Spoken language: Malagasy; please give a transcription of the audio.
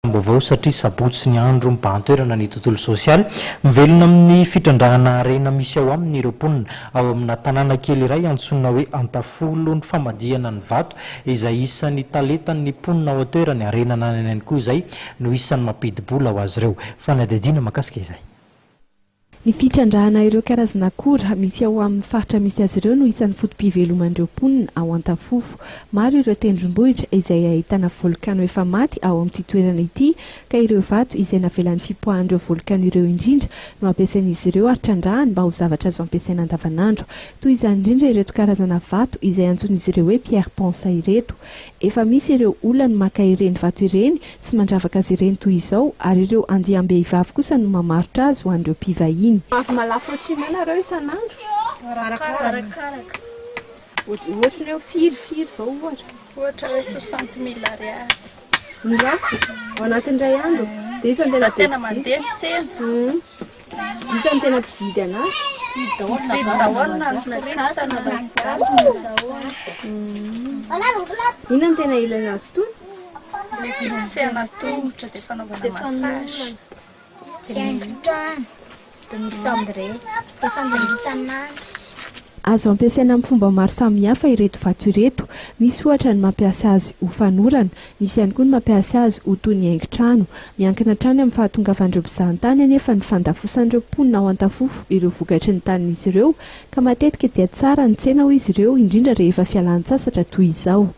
Mbovao satria sabotsy ny andro mibantoerana ny tontolo sosialy mivelona amin'ny fitrandrahana arena misy ao amin'ny ireo mponina ao amina tanàna kely iray antsoina hoe Antafolo ny famadihana ny vato izay isan'ny talentan'ny mponina ao atoerany arena nanany koa izay no isan'ny mampidi-bola ho azy ireo fanadihadiana makasika izay. Ny fitrandrahana ireo karazana akora misy ao amin'ny faritra misy azy ireo no isan'ny fotom-piveloman'ireo mponina ao Antafofo. Maro ireo tendrombohitra izay ahitana volkano efa maty ao amin'ity toerana ity ka ireo vato izay navelan'ny fipoahan'ireo volkano ireo indrindra no ampiasain'izy ireo ary-trandrahany mba ho zavatra azo ampiasaina andavanandro. Toy izany indrindra ireto karazana vato izay antsoin'izy ireo hoe pierre ponsa ireto. Efa misy ireo olona maka ireny vato ireny sy mandravaka azy ireny toy izao ary ireo andiam-behivavy kosa no mamarotra azy ho an'ireo mpivahiny. Malafo atsinanareo isan'andro? Arakaraka. Ohatrany eo firy zao ohatra hoe 60,000 ariary. Milafo? Ao anatin'iray andro? Dia isan'ny tena mandeha tsena. Isan'ny tena mpividy anazy? Mividy daholo na ny turista na gasy. Inona no tena ilana azy tony? Fikosehana tongotra dia fanaovana massage. Azo ampiasaina amin'ny fomba maro samihafa ireto vato ireto. Misy ohatra ny mampiasa azy ho fanorana, misy ihany koa ny mampiasa azy ho toy ny haingon-trano. Miankina hatrany amin'ny fahatongavan'ireo mpizahatany anefa ny fandafosan'ireo mponina ao Antafofo ireo vokatry ny tanin'izy ireo ka matetika dia tsara ny tsena ho izy ireo indrindra rehefa fialan-tsasatra toy izao.